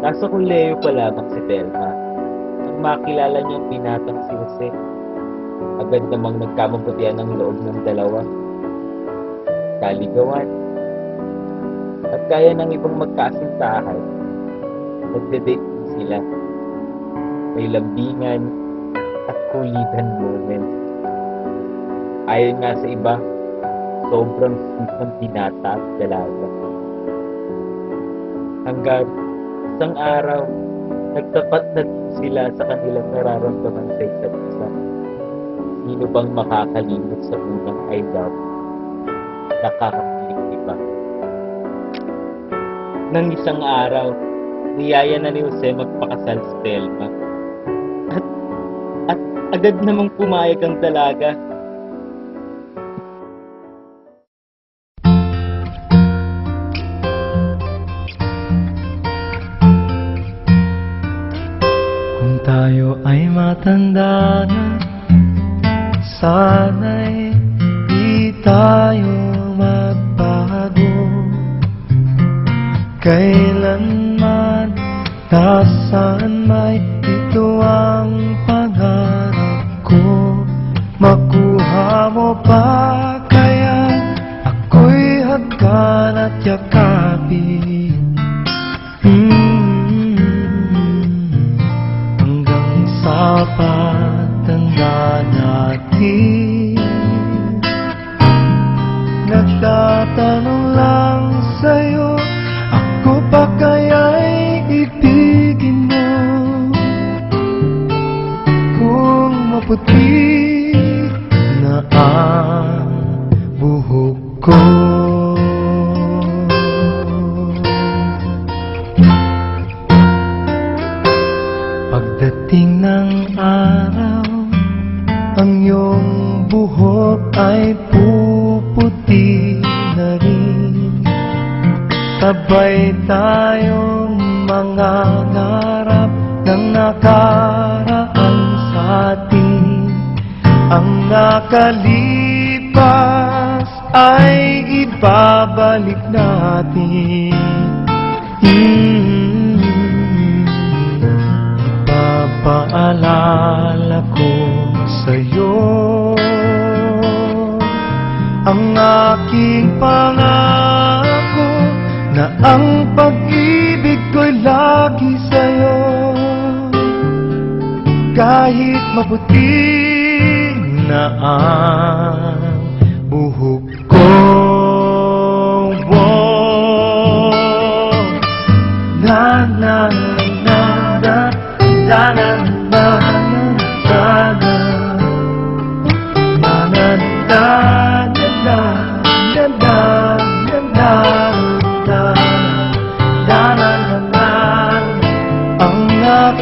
Nasa kolehiyo pa lamang si Telma nang makilala niyang binatang si Jose. Agad namang nagkamabutihan ang loob ng dalawa. Kaligawan at kaya ng ibang magkasintahan, nagde-date din sila. May lambingan at kulitan moments. Ayon nga sa iba, sobrang sweet ng binata at dalaga. Hanggang isang araw, nagtapat na din sila sa kanilang nararamdaman sa isa't isa. Sino bang makakalimot sa unang I love? Nakakapiling iba. Nang isang araw, niyaya na ni Jose magpakasal sa Telma. At agad namang pumayag ang dalaga. Kung tayo ay matanda na, sana'y di tayo magbago. Kailanman, nasaan may ito ang pangarap ko. Makuha mo pa kaya ako'y hagkan at yakapin. Hanggang sa pagtanda natin, nagtatanong lang sa'yo, ako pa kaya'y ibigin mo? Kung maputi na ang buhok ko, pagdating ng araw, ang iyong buhok ay puputi na rin. Sabay tayong mangangarap ng nakaraan sa atin. Ang nakalipas ay ibabalik natin. Ipapaalala ko sa'yo ang aking pangako na ang pag-ibig ko'y lagi sa'yo. Kahit maputi na ang buhok ko, na na na na na na na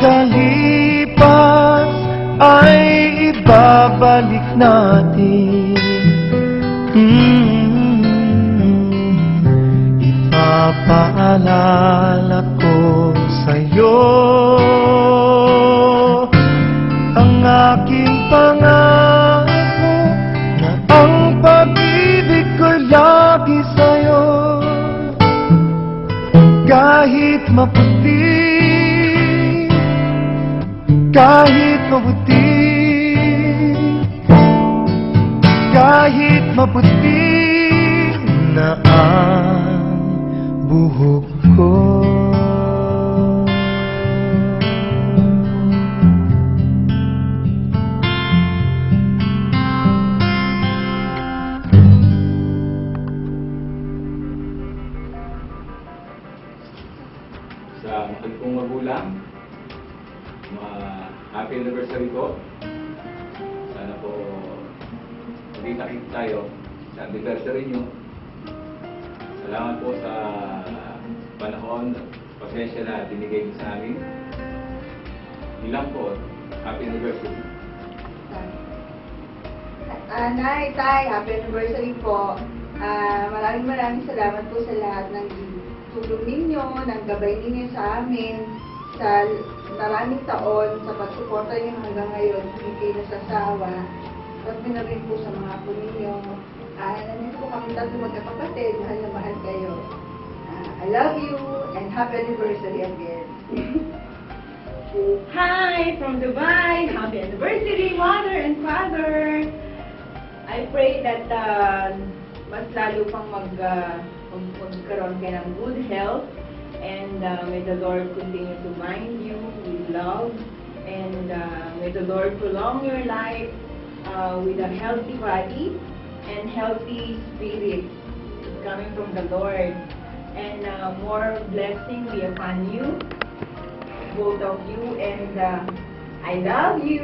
nakalipas ay ibabalik natin. Ipapaalala ko sa'yo ang aking pangako na ang pag-ibig ko'y lagi sa'yo. Kahit maputi, kahit maputi, kahit maputi na ang buhok ko. Sa mahal kong magulang, happy anniversary po. Sana po magkita-kita tayo sa anniversary nyo. Salamat po sa panahon at pasensya na binigay niyo sa amin. Ilang po, happy anniversary. Nay, Tay, happy anniversary po. Maraming salamat po sa lahat ng tulong ninyo, ng gabay ninyo sa amin, sa maraming taon, sa pagsuporta niyo hanggang ngayon, hindi kayo nasasawa. At na rin po sa mga apo ninyo. Nandito po kami tatlo magkakapatid, mahal na mahal kayo. I love you. And happy anniversary again. Hi from Dubai! Happy anniversary, mother and father! I pray that mas lalo pang magkaroon ka ng good health and may the Lord continue to bind you with love and may the Lord prolong your life with a healthy body and healthy spirit coming from the Lord and more blessing be upon you, both of you, and I love you.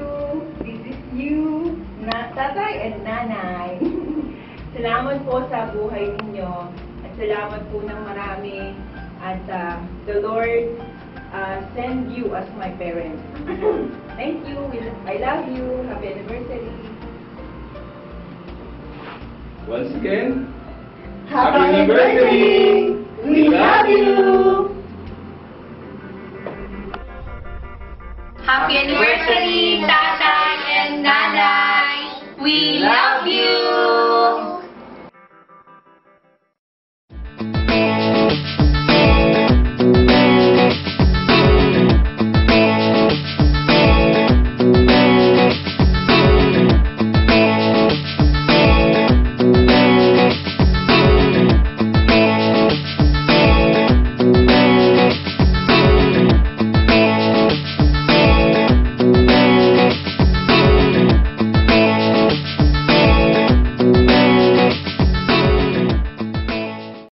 This is you, tatay and nanay. Salamat po sa buhay ninyo at salamat po ng marami at the Lord send you as my parents. Thank you. I love you. Happy anniversary. Once again, Happy anniversary! We love you! Happy anniversary, Tatay and Nanay! We love